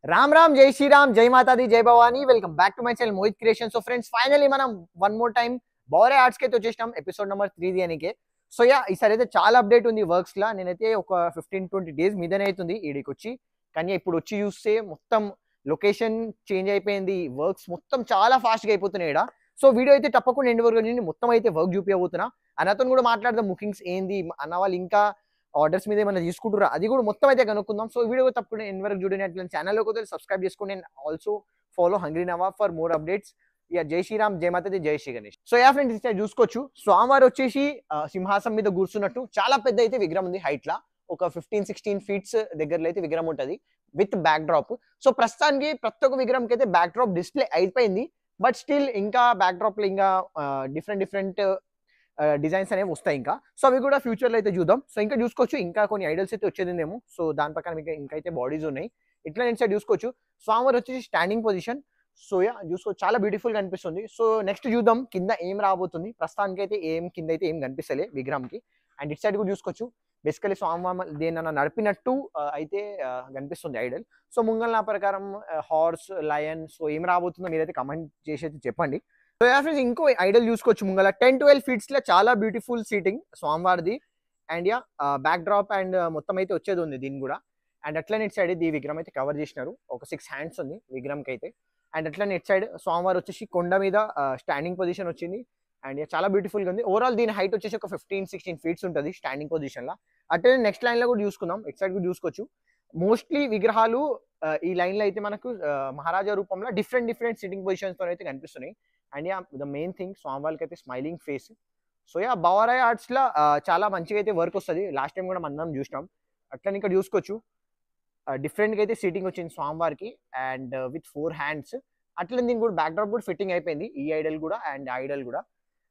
राम राम जय श्री राम जय माता दी जय Bhavani welcome back to my channel Mohit creation so friends finally మనం వన్ మోర్ టైం బౌరే ఆర్ట్స్ కి అయితే వచ్చేసాం ఎపిసోడ్ నెంబర్ 3 దీనికి సో యా ఈసారి అయితే చాలా అప్డేట్ ఉంది వర్క్స్ లా నేనైతే ఒక 15-20 డేస్ మీదనే అవుతుంది ఈడికి వచ్చి కానీ ఇప్పుడు వచ్చి చూస్తే మొత్తం లొకేషన్ చేంజ్ అయిపోయింది వర్క్స్ మొత్తం చాలా ఫాస్ట్ గా అయిపోతున్నాయి ఈడ సో వీడియో అయితే తప్పకుండా ఎండ్ వరకు నేను మొత్తం అయితే వర్క్ చూపించబోతున్నా అన్నతో కూడా మాట్లాడదాం బుకింగ్స్ ఏంది అన్న వాళ్ళు ఇంకా ఆర్డర్స్ మీద ఏమైనా తీసుకుంటారా అది కూడా మొత్తం అయితే కనుక్కుందాం సో వీడియో తప్పకుండా ఎండ్ వరకు చూడండి అట్లా ఛానల్లో కూడా సబ్స్క్రైబ్ చేసుకోండి and also follow hungry Nava for more updates yeah జై శ్రీరామ్ జై మాతాది జై Shri Ganesh so yeah friends ఇక్కడ చూసుకోవచ్చు స్వామివారు వచ్చేసి సింహాసం మీద కూర్చున్నట్టు చాలా పెద్ద అయితే విగ్రహం ఉంది హైట్ లా ఒక 15-16 ఫీట్స్ దగ్గరలో అయితే విగ్రహం ఉంటుంది విత్ బ్యాక్ డ్రాప్ సో ప్రస్తుతానికి ప్రతి ఒక్క విగ్రహంకి అయితే బ్యాక్ డ్రాప్ డిస్ప్లే అయిపోయింది బట్ స్టిల్ ఇంకా బ్యాక్ డ్రాప్ లో ఇంకా డిఫరెంట్ డిజైన్స్ అనేవి వస్తాయి ఇంకా సో అవి కూడా ఫ్యూచర్ లో అయితే చూద్దాం సో ఇంకా చూసుకోవచ్చు ఇంకా కొన్ని ఐడల్స్ అయితే వచ్చేదేమో సో దాని ప్రకారం ఇంకా అయితే బాడీస్ ఉన్నాయి ఇట్లా నేను సైడ్ చూసుకోవచ్చు స్వామివారు వచ్చేసి స్టాండింగ్ పొజిషన్ సో యా చూసుకోవచ్చు చాలా బ్యూటిఫుల్ గా అనిపిస్తుంది సో నెక్స్ట్ చూద్దాం కింద ఏం రాబోతుంది ప్రస్తుతానికి అయితే కింద అయితే ఏం కనిపిస్తలే విగ్రహంకి అండ్ ఇట్ సైడ్ కూడా చూసుకోవచ్చు బేసికలీ స్వామివారు దేనన్నా నడిపినట్టు అయితే కనిపిస్తుంది ఐడల్ సో ముంగల్ నా ప్రకారం హార్స్ లయన్ సో ఏం రాబోతుందో మీరైతే కమెంట్ చేసి అయితే చెప్పండి సో ఫ్రెండ్స్ ఇంకో ఐడల్ చూసుకోవచ్చు ముంగల 10-12 ఫీట్స్ లో చాలా బ్యూటిఫుల్ సీటింగ్ స్వామివారిది and yeah backdrop and మొత్తం అయితే వచ్చేది ఉంది దీని కూడా అండ్ అట్లనే ఇట్ సైడ్ ఈ విగ్రహం అయితే కవర్ చేసినారు ఒక 6 హ్యాండ్స్ ఉంది విగ్రహంకి అయితే అండ్ అట్లనే ఇట్ సైడ్ స్వామివారు వచ్చేసి కొండ మీద స్టాండింగ్ పొజిషన్ వచ్చింది అండ్ చాలా బ్యూటిఫుల్ గా ఉంది ఓవరాల్ దీని హైట్ వచ్చేసి ఒక 15-16 ఫీట్స్ ఉంటుంది స్టాండింగ్ పొజిషన్ లో అట్లనే నెక్స్ట్ లైన్ లో కూడా చూసుకుందాం ఇట్ సైడ్ కూడా చూసుకోవచ్చు మోస్ట్లీ విగ్రహాలు ఈ లైన్ లో అయితే మనకు మహారాజా రూపంలో డిఫరెంట్ సిట్టింగ్ పొజిషన్స్ తో అయితే కనిపిస్తున్నాయి and yeah the main thing స్వామివారికి అయితే స్మైలింగ్ ఫేస్ సో యా బౌరాయ్ ఆర్ట్స్ లో చాలా మంచిగా అయితే వర్క్ వస్తుంది లాస్ట్ టైం కూడా మనం చూసినాం అట్లా ఇక్కడ చూసుకోవచ్చు డిఫరెంట్ గా అయితే సీటింగ్ వచ్చింది స్వామివారికి అండ్ విత్ 4 హ్యాండ్స్ అట్లా దీనికి కూడా బ్యాక్ డ్రాప్ కూడా ఫిట్టింగ్ అయిపోయింది ఈ ఐడల్ కూడా అండ్ ఐడల్ కూడా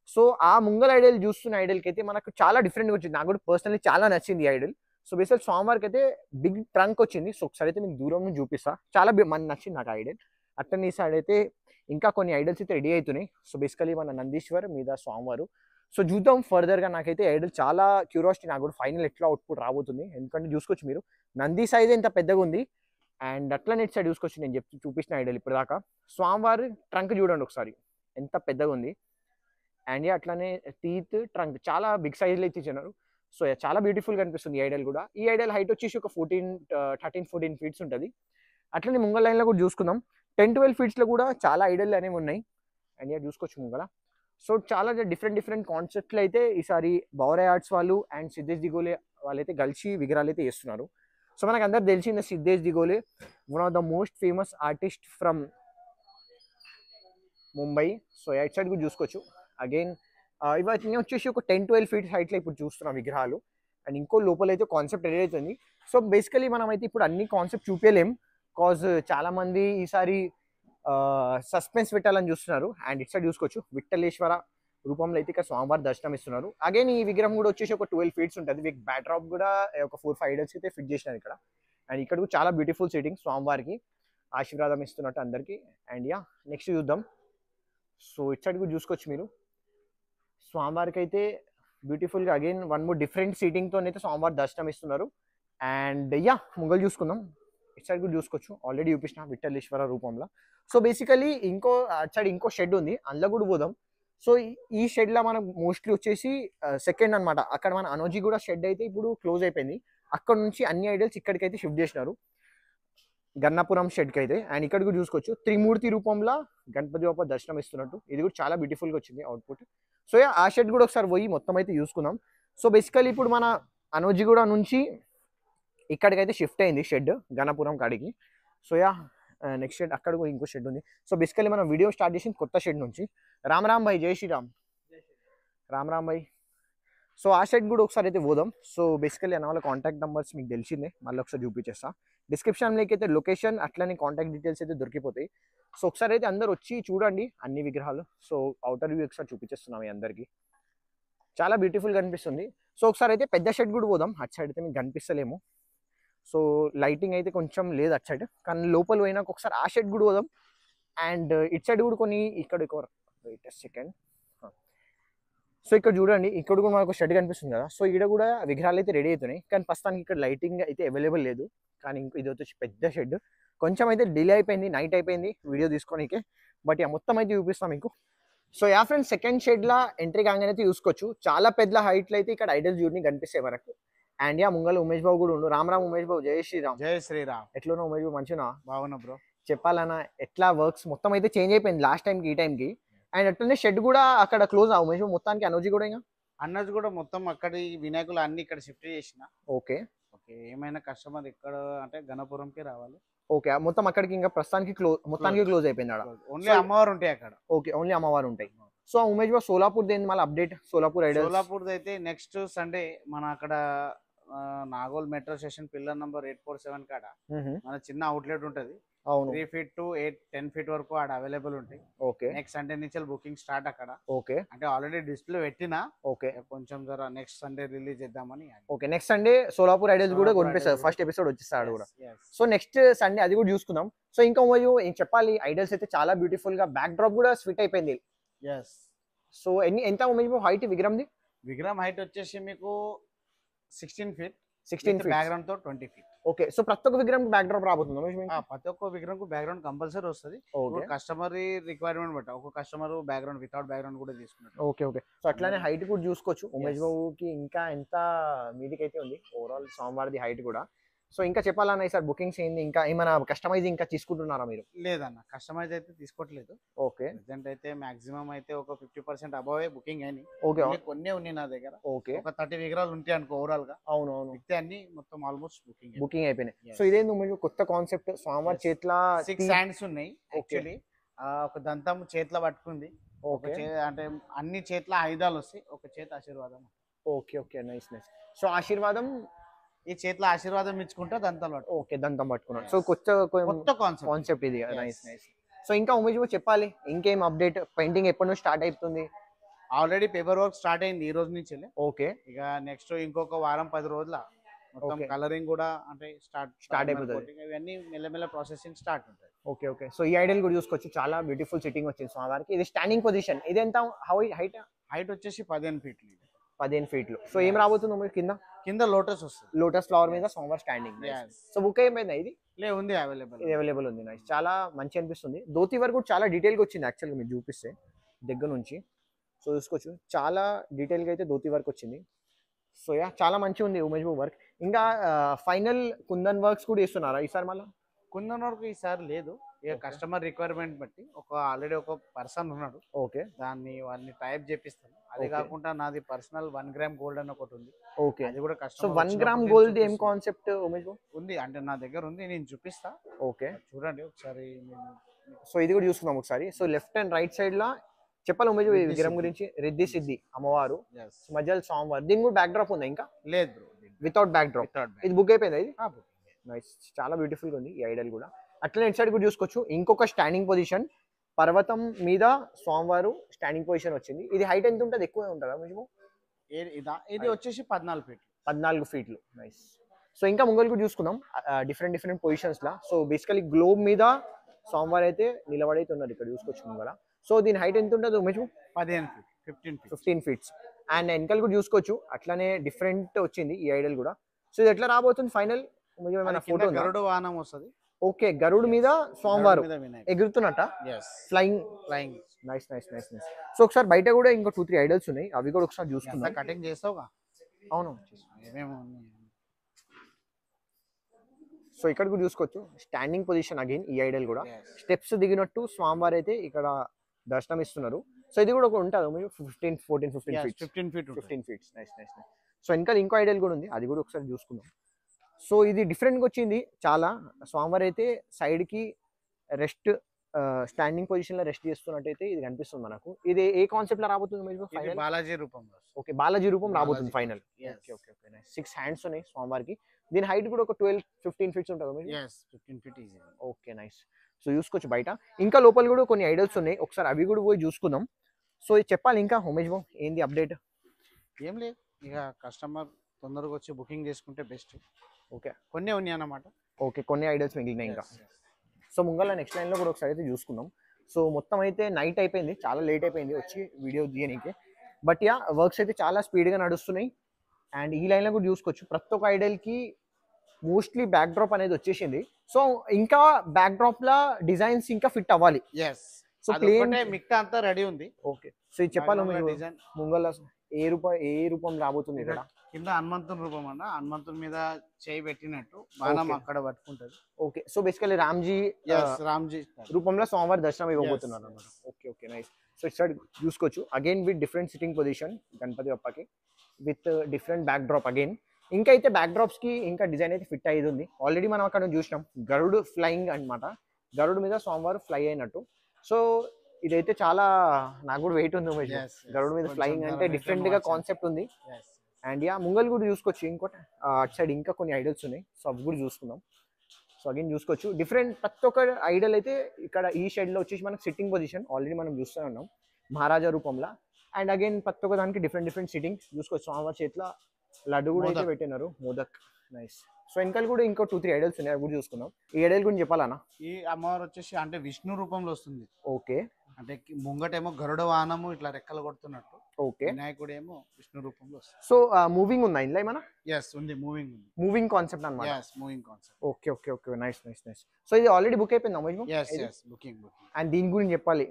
సో ఆ ముంగల్ ఐడల్ చూస్తున్న ఐడల్ కి అయితే మనకు చాలా డిఫరెంట్ గా వచ్చింది నాకు కూడా పర్సనల్లీ చాలా నచ్చింది ఈ ఐడల్ సో బేసిక్ స్వామివారికి అయితే బిగ్ ట్రంక్ వచ్చింది సో ఒకసారి అయితే మీకు దూరం నుంచి చూపిస్తా చాలా నచ్చింది నాకు ఐడల్ అట్లనే ఈ సైడ్ అయితే ఇంకా కొన్ని ఐడల్స్ అయితే రెడీ అవుతున్నాయి సో బేసికలీ మన నందీశ్వర్ మీద స్వామివారు సో చూద్దాం ఫర్దర్ గా నాకైతే ఐడల్ చాలా క్యూరియాసిటీ నాకు కూడా ఫైనల్ ఎట్లా అవుట్పుట్ రాబోతుంది ఎందుకంటే చూసుకోవచ్చు మీరు నంది సైజ్ ఎంత పెద్దగా ఉంది అండ్ అట్లనే ఇట్ సైడ్ చూసుకోవచ్చు నేను చూపించిన ఐడల్ ఇప్పుడు దాకా స్వామివారి ట్రంక్ చూడండి ఒకసారి ఎంత పెద్దగా ఉంది అండ్ అట్లనే టీత్ ట్రంక్ చాలా బిగ్ సైజ్ లో అయితే ఇచ్చినారు సో చాలా బ్యూటిఫుల్ గా అనిపిస్తుంది ఈ ఐడల్ కూడా ఈ ఐడల్ హైట్ వచ్చేసి ఒక 13-14 ఫీట్స్ ఉంటుంది అట్లనే ముంగల్ లైన్ లో కూడా చూసుకుందాం 10-12 ఫీట్స్ లో కూడా చాలా ఐడల్ అనేవి ఉన్నాయి అండ్ చూసుకోవచ్చు ముంగల సో చాలా డిఫరెంట్ కాన్సెప్ట్లు అయితే ఈసారి బౌరాయ్ ఆర్ట్స్ వాళ్ళు అండ్ సిద్ధేష్ దిగోలే వాళ్ళైతే కలిసి విగ్రహాలు అయితే చేస్తున్నారు సో మనకు అందరు తెలిసింది Siddhesh Digole one of the most famous artist from Mumbai so right side కూడా చూసుకోవచ్చు అగైన్ ఇవన్నీ వచ్చేసి ఒక 10-12 ఫీట్స్ హైట్లో ఇప్పుడు చూస్తున్నాం విగ్రహాలు అండ్ ఇంకో లోపల అయితే కాన్సెప్ట్ రెడీ అవుతుంది సో బేసికలీ మనం అయితే ఇప్పుడు అన్ని కాన్సెప్ట్ చూపించలేం కాజ్ చాలా మంది ఈసారి సస్పెన్స్ పెట్టాలని చూస్తున్నారు అండ్ ఇట్ సైడ్ చూసుకోవచ్చు విఠలేశ్వర రూపంలో అయితే ఇక్కడ స్వామివారి దర్శనం ఇస్తున్నారు అగైన్ ఈ విగ్రహం కూడా వచ్చేసి ఒక 12 ఫీట్స్ ఉంటుంది విత్ బ్యాక్ డ్రాప్ కూడా ఒక 4-5 ఐడల్స్ అయితే ఫిట్ చేసినారు ఇక్కడ అండ్ ఇక్కడ కూడా చాలా బ్యూటిఫుల్ సీటింగ్ స్వామివారికి ఆశీర్వాదం ఇస్తున్నట్టు అందరికి అండ్ యా నెక్స్ట్ చూద్దాం సో ఇట్ సైడ్ కూడా చూసుకోవచ్చు మీరు స్వామివారికి అయితే బ్యూటిఫుల్గా అగైన్ వన్ మోర్ డిఫరెంట్ సీటింగ్తో అయితే స్వామివారి దర్శనం ఇస్తున్నారు అండ్ యా ముంగల్ చూసుకుందాం ఇట్ సైడ్ కూడా చూసుకోవచ్చు ఆల్రెడీ చూపించిన విఠలేశ్వర రూపంలో సో బేసికలీ అటు సైడ్ ఇంకో షెడ్ ఉంది అందులో కూడా పోదాం సో ఈ షెడ్ లో మనం మోస్ట్లీ వచ్చేసి సెకండ్ అనమాట అక్కడ మన అనోజీ కూడా షెడ్ అయితే ఇప్పుడు క్లోజ్ అయిపోయింది అక్కడ నుంచి అన్ని ఐడల్స్ ఇక్కడికైతే షిఫ్ట్ చేసినారు గన్నాపురం షెడ్ కి అయితే అండ్ ఇక్కడ కూడా చూసుకోవచ్చు త్రిమూర్తి రూపంలో గణపతి బాబా దర్శనం ఇస్తున్నట్టు ఇది కూడా చాలా బ్యూటిఫుల్ గా వచ్చింది అవుట్పుట్ సో ఆ షెడ్ కూడా ఒకసారి పోయి మొత్తం అయితే చూసుకుందాం సో బేసికలీ ఇప్పుడు మన అనోజీ కూడా నుంచి ఇక్కడికైతే షిఫ్ట్ అయింది షెడ్ గణపురం కాడికి సో యా నెక్స్ట్ షెడ్ అక్కడ కూడా ఇంకో షెడ్ ఉంది సో బేసికలీ మనం వీడియో స్టార్ట్ చేసింది కొత్త షెడ్ నుంచి రామ్ భాయ్ జై శ్రీరామ్ రామ్ భాయ్ సో ఆ షెడ్ కూడా ఒకసారి అయితే పోదాం సో బేసికలీ అన్న వాళ్ళ కాంటాక్ట్ నెంబర్స్ మీకు తెలిసిందే మళ్ళీ ఒకసారి చూపించేస్తా డిస్క్రిప్షన్లోకి అయితే లొకేషన్ అట్లనే కాంటాక్ట్ డీటెయిల్స్ అయితే దొరికిపోతాయి సో ఒకసారి అయితే అందరు వచ్చి చూడండి అన్ని విగ్రహాలు సో అవుటర్ వ్యూ ఒకసారి చూపించేస్తున్నాం మీ అందరికి చాలా బ్యూటిఫుల్గా అనిపిస్తుంది సో ఒకసారి అయితే పెద్ద షెడ్ కూడా పోదాం అటు సైడ్ అయితే మీకు కనిపిస్తలేము సో లైటింగ్ అయితే కొంచెం లేదు అటు సైడ్ కానీ లోపల పోయినాక ఒకసారి ఆ షెడ్ కూడా పోదాం అండ్ ఇటు సైడ్ కూడా కొన్ని ఇక్కడ సెకండ్ సో ఇక్కడ చూడండి ఇక్కడ కూడా మనకు షెడ్ కనిపిస్తుంది కదా సో ఇక్కడ కూడా విగ్రహాలు అయితే రెడీ అవుతున్నాయి కానీ ప్రస్తుతానికి ఇక్కడ లైటింగ్ అయితే అవైలబుల్ లేదు కానీ ఇది వచ్చేసి పెద్ద షెడ్ కొంచెం అయితే డిలే అయిపోయింది, నైట్ అయిపోయింది వీడియో తీసుకోనికి. బట్ యా మొత్తం అయితే చూపిస్తాం మీకు. So yeah friends, second shed లా ఎంట్రీ కాగానే అయితే చూసుకోవచ్చు. చాలా పెద్ద హైట్లు అయితే ఇక్కడ ఐడల్స్ చూడని కనిపిస్తాయి వరకు. అండ్ యా ముంగల్ ఉమేష్ బాబు కూడా ఉండు. రామ్ ఉమేష్ బాబు, జై శ్రీరామ్. జై శ్రీరామ్. ఎట్లున్నా ఉమేష్ బాబు? మంచిగా బాగున్నా బ్రో. చెప్పాలన్నా ఎట్లా వర్క్స్ మొత్తం అయితే చేంజ్ అయిపోయింది లాస్ట్ టైంకి ఈ టైంకి. అండ్ అట్లనే షెడ్ కూడా అక్కడ క్లోజ్ ఉమేష్ బాబు మొత్తానికి. అనర్జీ కూడా ఇంకా అన్నది కూడా మొత్తం అక్కడ వినాయకులు అన్ని ఇక్కడ షిఫ్ట్ చేసిన. ఓకే ఓకే, ఏమైనా కస్టమర్ ఇక్కడ అంటే గణపురంకి రావాలి. ఓకే, మొత్తం అక్కడికి ఇంకా ప్రస్తుతానికి క్లోజ్ అయిపోయింది అక్కడ. ఓన్లీ అమ్మవారు ఉంటాయి అక్కడ. ఓకే, ఓన్లీ అమ్మవారు ఉంటాయి. సో ఉమేష్ బాబు సోలాపూర్ దేని మళ్ళీ అప్డేట్? సోలాపూర్ అయితే నెక్స్ట్ సండే మన అక్కడ Nagole metro station pillar number 847 కాడ మన చిన్న అవుట్లెట్ ఉంటది. 3 feet to 10 feet వరకు ఆడ అవైలబుల్ ఉంటాయి. ఓకే, నెక్స్ట్ సండే నుంచి బుకింగ్ స్టార్ట్ అక్కడ. ఓకే, అంటే ఆల్రెడీ డిస్ప్లే పెట్టినా. ఓకే, కొంచెం జర నెక్స్ట్ సండే రిలీజ్ చేద్దామని. Okay, next Sunday Solapur idols కూడా కొనిపిస్తారు. ఫస్ట్ ఎపిసోడ్ వచ్చేస్తాడు కూడా. సో నెక్స్ట్ సండే అది కూడా చూసుకుందాం. సో ఇంకా ఏం చెప్పాలి, ఐడల్స్ అయితే చాలా బ్యూటిఫుల్ గా, బ్యాక్ డ్రాప్ కూడా స్వీట్ అయిపోయింది. సో ఎంత హైట్ విగ్రహం హైట్ వచ్చేసి మీకు 16 feet. 16 feet బ్యాక్గ్రౌండ్ తో 20 feet. ఓకే, సో ప్రతి ఒక్క విగ్రహం బ్యాక్ డ్రాప్ రాబోతుంది. ప్రతి ఒక్క విగ్రహం బ్యాక్గ్రౌండ్ కంపల్సరీ వస్తుంది. కస్టమర్ రిక్వైర్మెంట్ బట్టి ఒక కస్టమర్ బ్యాక్గ్రౌండ్ వితౌట్ బ్యాక్గ్రౌండ్ కూడా తీసుకున్నారు. ఓకే ఓకే, సో అట్లానే హైట్ కూడా చూసుకోవచ్చు. ఉమేష్ బాబుకి ఇంకా ఎంత మీదికి అయితే ఉంది ఓవరాల్ సోమవారది హైట్ కూడా. సో ఇంకా చెప్పాలన్నా సార్, బుకింగ్స్ ఏంది, ఇంకా ఏమైనా కస్టమైజ్ ఇంకా తీసుకుంటున్నారా మీరు? లేదన్న, కస్టమైజ్ అయితే తీసుకోవట్లేదు. ఓకే, ప్రెజెంట్ అయితే మాక్సిమం అయితే ఒక 50% అబవ్ బుకింగ్ అయినాయి. ఓకే, కొన్ని ఉన్నాయి నా దగ్గర. ఓకే, ఒక 30 విగ్రహాలు ఉంటాయి అనుకో ఓవరాల్ గా. అవునవును, మిగతా అన్ని మొత్తం ఆల్మోస్ట్ బుకింగ్ అయిపోయినాయి. సో ఇదేంది మీరు కొత్త కాన్సెప్ట్? స్వామివారి చేతిలో 6 హ్యాండ్స్ ఉన్నాయి యాక్చువల్లీ. ఒక దంతం చేతిలో పట్టుకుంది. ఓకే, అంటే అన్ని చేతిలో ఆయుధాలు వస్తాయి, ఒక చేతి ఆశీర్వాదం. Okay okay, nice nice. So ఆశీర్వాదం ఈ చేతిలో ఆశీర్వాదం ఇచ్చుకుంటే దంతం పట్టు. ఓకే, దంతం పట్టుకున్నాడు. సో కొత్త కాన్సెప్ట్ ఇది. Nice nice. సో ఇంకా ఉమేష్ చెప్పాలి, ఇంకేం అప్డేట్? పెయింటింగ్ ఎప్పటి నుంచి స్టార్ట్ అవుతుంది? ఆల్రెడీ పేపర్ వర్క్ స్టార్ట్ అయింది ఈ రోజు నుంచి. ఓకే, ఇక నెక్స్ట్ ఇంకొక వారం 10 రోజుల మొత్తం కలరింగ్ కూడా అంటే స్టార్ట్ అయిపోతుంది. ఇవన్నీ మెల్లమెల్ల ప్రాసెసింగ్ స్టార్ట్ ఉంటుంది. ఓకే ఓకే, సో ఈ ఐడియల్ కూడా చూసుకోవచ్చు. చాలా బ్యూటిఫుల్ సిట్టింగ్ వచ్చింది స్వామివారికి. ఇది స్టాండింగ్ పొజిషన్. ఇది ఎంత హైట్ వచ్చేసి 15 feet. 15 feet. సో ఏం రాబోతుంది మీరు? కింద లోటస్ వస్తుంది. లోటస్ ఫ్లవర్ మీద సోమవార్ స్టాండింగ్. సో బుక్ అయిపోయిందా ఇది? ఉంది, అవైలబుల్ ఉంది. నైస్, చాలా మంచి అనిపిస్తుంది. ధోతి వర్క్ కూడా చాలా డీటెయిల్ గా వచ్చింది యాక్చువల్గా, మీరు చూపిస్తే దగ్గర నుంచి. సో చూసుకోవచ్చు, చాలా డీటెయిల్ గా అయితే ధోతి వర్క్ వచ్చింది. సో యా, చాలా మంచిగా ఉంది ఉమేష్ బాబు వర్క్. ఇంకా ఫైనల్ కుందన్ వర్క్స్ కూడా ఇస్తున్నారా ఈసారి? మళ్ళీ కుందన్ వర్క్ ఈసారి లేదు, ఇక కస్టమర్ రిక్వైర్మెంట్ బట్టి. ఆల్రెడీ ఒక పర్సన్ ఉన్నాడు. ఓకే, వాళ్ళని టైప్ చేపిస్తాను. అది కాకుండా నాది పర్సనల్ 1 gram గోల్డ్ అని ఒకటి ఉంది. ఓకే, అది కూడా కస్టమర్. 1 gram గోల్డ్ ఏం కాన్సెప్ట్ ఉమేష్ ఉంది అంటే నా దగ్గర ఉంది, నేను చూపిస్తా. ఓకే, చూడండి ఒకసారి. సో ఇది కూడా చూసుకుందాం ఒకసారి. So left and right side లా చెప్పాలి ఉమేష్ ఈ విగ్రహం గురించి. రిద్ధి సిద్ధి అమ్మవారు, మధ్యలో సోమవారం. దీని కూడా బ్యాక్ డ్రాప్ ఉందా? ఇంకా లేదు బ్రో, వితౌట్ బ్యాక్ డ్రాప్. ఇది బుక్ అయిపోయింది. ఇది నైస్, చాలా బ్యూటిఫుల్ గా ఉంది ఈ ఐడల్ కూడా. అట్లనే ఇటు సైడ్ కూడా చూసుకోవచ్చు. ఇంకొక స్టాండింగ్ పొజిషన్, పర్వతం మీద స్వామివారు స్టాండింగ్ పొజిషన్ వచ్చింది. ఇది హైట్ ఎంత ఉంటుంది? ఎక్కువ ఉంటుందా కొంచెం? ఇది వచ్చేసి 14 feet. 14 feet. నైస్. సో ఇంకా ముంగల్ కూడా చూసుకుందాం డిఫరెంట్ పొజిషన్స్ లా. సో బేసికలీ గ్లోబ్ మీద స్వామివారు అయితే నిలబడైతే ఉన్నారు ఇక్కడ చూసుకోవచ్చు ముంగల. సో దీని హైట్ ఎంత ఉంటుంది ఉమేష్? 15 feet. అండ్ వెనకాల కూడా చూసుకోవచ్చు. అట్లానే డిఫరెంట్ వచ్చింది ఈ ఐడల్ కూడా. సో ఇది ఎట్లా రాబోతుంది ఫైనల్? ఫోటో గరుడ వాహనం వస్తుంది. ఓకే, గరుడు మీద స్వామివారు ఎగురుతున్నట్ట, flying. Nice nice nice nice. So ఒకసారి బయట కూడా ఇంకో 2-3 ఐడల్స్ ఉన్నాయి, అవి కూడా ఒకసారి చూసుకుందాం. కటింగ్ చేస్తావుగా? అవును. సో ఇక్కడ కూడా చూసుకోవచ్చు స్టాండింగ్ పొజిషన్ అగైన్ ఈ ఐడల్ కూడా. స్టెప్స్ దిగినట్టు స్వామివారు అయితే ఇక్కడ దర్శనం ఇస్తున్నారు. సో ఇది కూడా ఒక ఉంటుంది 15 feet. Nice nice. సో ఇంకా ఇంకో ఐడల్ కూడా ఉంది, అది కూడా ఒకసారి చూసుకుందాం. సో ఇది డిఫరెంట్గా వచ్చింది చాలా. స్వామివారు అయితే సైడ్కి రెస్ట్, స్టాండింగ్ పొజిషన్ లో రెస్ట్ చేస్తున్నట్టయితే ఇది కనిపిస్తుంది మనకు. ఇది ఏ కాన్సెప్ట్ లో రాబోతుంది? బాలాజీ రూపం. ఓకే, బాలాజీ రూపం రాబోతుంది final. Okay okay okay, 6 hands ఉన్నాయి స్వామివారికి. దీని హైట్ కూడా ఒక 12-15 feet ఉంటుంది. 15 feet. Okay, nice. సో చూసుకోవచ్చు బయట. ఇంకా లోపల కూడా కొన్ని ఐడల్స్ ఉన్నాయి, ఒకసారి అవి కూడా పోయి చూసుకుందాం. సో చెప్పాలి ఇంకా ఉమేష్ బాబు, ఏంది అప్డేట్? ఏం లేదు, ఇక కస్టమర్ తొందరగా వచ్చి బుకింగ్ చేసుకుంటే బెస్ట్. ఓకే, కొన్ని ఉన్నాయి అన్నమాట. ఓకే, కొన్ని ఐడల్స్ మిగిలినాయి ఇంకా. సో ముంగల నెక్స్ట్ లైన్లో కూడా ఒకసారి అయితే చూసుకుందాం. సో మొత్తం అయితే నైట్ అయిపోయింది, చాలా లేట్ అయిపోయింది వచ్చి వీడియో తీయడానికి. బట్ యా, వర్క్స్ అయితే చాలా స్పీడ్గా నడుస్తున్నాయి. అండ్ ఈ లైన్లో కూడా చూసుకోవచ్చు ప్రతి ఒక్క ఐడల్కి మోస్ట్లీ బ్యాక్ డ్రాప్ అనేది వచ్చేసింది. సో ఇంకా బ్యాక్ డ్రాప్ లా డిజైన్స్ ఇంకా ఫిట్ అవ్వాలి. ఎస్ సో సో ప్లేన్ మిగతా అంతా రెడీ ఉంది. ఓకే. సో ఇది చెప్పాలి డిజైన్ ముంగల ఏ రూపం రాబోతుంది ఇక్కడ? కింద హనుమంతుని రూపం అన్న, హనుమంతుని మీద చేయి పెట్టినట్టు బాణం అక్కడ పట్టుకుంటది. ఓకే. సో బేసికల్లీ రామ్జీ రూపంలో స్వామివారి దర్శనం ఇవ్వబోతున్నారు అన్నమాట. Okay okay nice. So it's చూసుకోవచ్చు again with different sitting position Ganpati బప్పకి with different backdrop again. ఇంకా అయితే బ్యాక్ డ్రాప్స్ కి ఇంకా డిజైన్ అయితే ఫిట్ అయ్యేది ఉంది. ఆల్రెడీ మనం అక్కడ చూసినాం గరుడు ఫ్లయింగ్ అన్నమాట, గరుడు మీద స్వామివారు ఫ్లై అయినట్టు. సో ఇదైతే చాలా నాకు కూడా వెయిట్ ఉంది గరుడు మీద ఫ్లయింగ్ అంటే డిఫరెంట్ గా కాన్సెప్ట్ ఉంది. అండ్ యా ముంగల్ కూడా చూసుకోవచ్చు. ఇంకోటి అటు సైడ్ ఇంకా కొన్ని ఐడల్స్ ఉన్నాయి, సో అవి కూడా చూసుకుందాం. సో అగైన్ చూసుకోవచ్చు డిఫరెంట్ ప్రతి ఒక్క ఐడల్ అయితే ఇక్కడ ఈ షెడ్ లో వచ్చేసి మనకి సిట్టింగ్ పొజిషన్ ఆల్రెడీ మనం చూస్తూనే ఉన్నాం మహారాజా రూపంలో. అండ్ అగైన్ ప్రతి ఒక్క దానికి డిఫరెంట్ సిట్టింగ్ చూసుకోవచ్చు. స్వామివారి చేతిలో లడ్డు కూడా అయితే పెట్టినారు, మోదక్ నైస్. సో వెనకాల కూడా ఇంకో 2-3 ఐడల్స్ ఉన్నాయి, అవి కూడా చూసుకుందాం. ఈ ఐడల్ గురించి చెప్పాలన్నా? ఈ అమ్మవారు వచ్చేసి అంటే విష్ణు రూపంలో వస్తుంది. ఓకే. అంటే ముంగటేమో గరుడ వాహనము ఇట్లా రెక్కలు కొడుతున్నట్టు, ఓకే. వినాయకుడు ఏమో విష్ణు రూపంలో వస్తుంది. సో మూవింగ్ ఉందా ఇందులో ఏమన్నా? ఎస్ ఉంది, మూవింగ్ ఉంది, మూవింగ్ కాన్సెప్ట్ అన్నమాట. Yes moving concept. Okay okay okay nice nice nice. So ఇది ఆల్రెడీ బుక్ అయిపోయిందా అమ్మ? Yes yes booking. అండ్ దీని గురించి చెప్పాలి,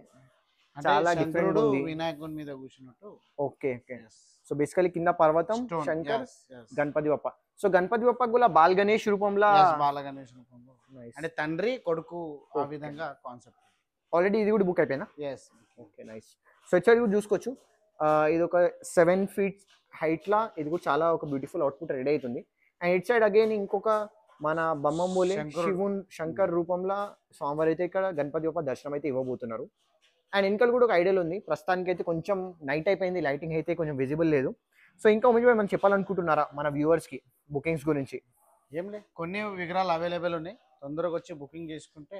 చాలా డిఫరెంట్ ఉంది, వినాయకుని మీద కూర్చున్నట్టు. Okay okay. సో బేసికలీ కింద పర్వతం, శంకర్, గణపతి బప్ప. సో గణపతి బప్ప కూడా బాల్ గణేష్ రూపంలో, బాల గణేష్ రూపంలో అంటే తండ్రి కొడుకు ఆ విధంగా కాన్సెప్ట్. ఆల్రెడీ ఇది కూడా బుక్ అయిపోయిందా? Yes okay nice. సో ఇచ్చాడు కూడా చూసుకోవచ్చు. ఇది ఒక 7 feet హైట్ లా ఇది కూడా చాలా ఒక బ్యూటిఫుల్ అవుట్పుట్ రెడీ అవుతుంది. అండ్ ఇట్ సైడ్ అగైన్ ఇంకొక మన బొమ్మమూలి శంకర్ రూపంలో స్వామివారి అయితే ఇక్కడ గణపతి బప్ప దర్శనం అయితే ఇవ్వబోతున్నారు. అండ్ వెనకాల కూడా ఒక ఐడియల్ ఉంది. ప్రస్తుతానికి అయితే కొంచెం నైట్ అయిపోయింది, లైటింగ్ అయితే కొంచెం విజిబుల్ లేదు. సో ఇంకా మనం చెప్పాలనుకుంటున్నారా మన వ్యూవర్స్ కి బుకింగ్స్ గురించి? ఏం లేదు, కొన్ని విగ్రహాలు అవైలబుల్ ఉన్నాయి, తొందరగా వచ్చి బుకింగ్ చేసుకుంటే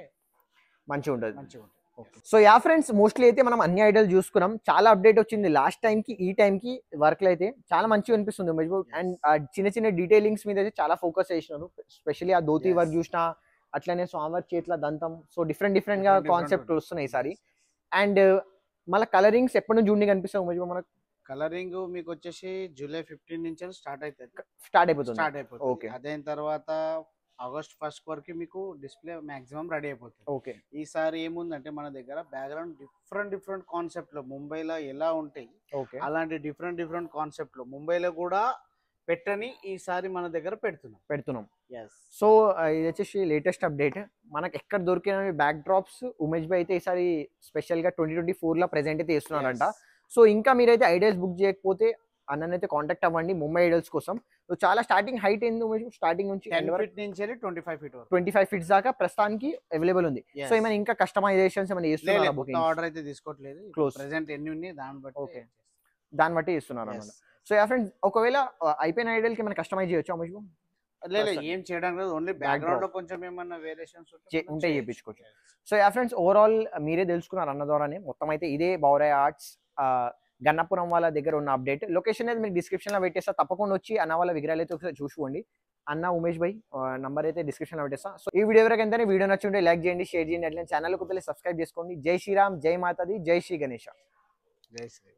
మంచిగా ఉంటుంది. సో యా ఫ్రెండ్స్, మోస్ట్లీ అయితే మనం అన్ని ఐడల్ చూసుకున్నాం. చాలా అప్డేట్ వచ్చింది లాస్ట్ టైం కి ఈ టైం కి వర్క్ అయితే చాలా మంచిగా అనిపిస్తుంది మజబూత్. అండ్ చిన్న చిన్న డీటెయిలింగ్స్ మీద అయితే చాలా ఫోకస్ చేసినారు. స్పెషల్లీ ఆ ధోతి వర్క్ చూసినా, అట్లనే స్వామివారి చేతుల దంతం. సో డిఫరెంట్ గా కాన్సెప్ట్ వస్తున్నాయి ఈసారి. అండ్ మళ్ళీ కలరింగ్స్ ఎప్పటి నుంచి చూడండి కనిపిస్తాం మజబూత్ మనకు? కలరింగ్ మీకు వచ్చేసి జూలై 15 నుంచి స్టార్ట్ అయిపోతుంది. ఓకే. అదైన తర్వాత ఆగస్ట్ 1 వరకు మీకు డిస్ప్లే మాక్సిమం రెడీ అయిపోతుంది. ఓకే. ఈసారి ఏముందంటే మన దగ్గర బ్యాక్గ్రౌండ్ డిఫరెంట్ కాన్సెప్ట్ లో ముంబైలో ఎలా ఉంటాయి అలాంటి డిఫరెంట్ కాన్సెప్ట్ లో ముంబైలో కూడా పెట్టని ఈసారి మన దగ్గర పెడుతున్నాం. సో ఇది వచ్చేసి లేటెస్ట్ అప్డేట్. మనకు ఎక్కడ దొరికిన బ్యాక్ డ్రాప్స్ ఉమేష్ భాయ్ అయితే ఈసారి స్పెషల్ గా 2024 లో ప్రెసెంట్ అయితే ఇస్తున్నారంట. సో ఇంకా మీరైతే ఐడియాస్ బుక్ చేయకపోతే అన్ననైతే కాంటాక్ట్ అవ్వండి ముంబై ఐడల్స్ కోసం. చాలా స్టార్టింగ్ హైట్ ఏంది ఉమేష్? స్టార్టింగ్ నుంచి 25 feet దాకా ప్రస్తుతానికి అవైలబుల్ ఉంది. సో ఏమైనా ఇంకా కస్టమైజేషన్స్ ఏమైనా చేస్తున్నారా? బుకింగ్ ఆర్డర్ అయితే తీసుకోవట్లేదు, ప్రెజెంట్ ఎన్ని ఉన్నాయి దాన్ని బట్టి ఇస్తున్నారు అన్నమాట. సో యా ఫ్రెండ్స్, ఒకవేళ అయిపోయిన ఐడల్ కి మనం కస్టమైజ్ చేయొచ్చు ఉమేష్? లేదు, ఏం చేయడానికి లేదు, ఓన్లీ బ్యాక్గ్రౌండ్ లో కొంచెం ఏమన్నా వేరియేషన్స్ ఉంటే చేయించుకోవచ్చు. సో యా ఫ్రెండ్స్, ఓవరాల్ మీరే తెలుసుకున్నారు అన్న ద్వారానే. మొత్తం అయితే ఇదే బౌరయ్య ఆర్ట్స్ గన్నపురం వాళ్ళ దగ్గర ఉన్న అప్డేట్. లొకేషన్ అయితే మీకు డిస్క్రిప్షన్ లో పెట్టేస్తా, తప్పకుండా వచ్చి అన్న వాళ్ళ విగ్రహాలు అయితే ఒకసారి చూసుకోండి. అన్న ఉమేష్ భాయ్ నంబర్ అయితే డిస్క్రిప్షన్ లో పెట్టేస్తా. సో ఈ వీడియో వరకు ఎంతనే వీడియో నచ్చుంటే లైక్ చేయండి, షేర్ చేయండి, అట్లనే ఛానల్ కొత్తలే సబ్స్క్రైబ్ చేసుకోండి. జై శ్రీరామ్, జై మాతాది, జై శ్రీ గణేష. జై శ్రీ.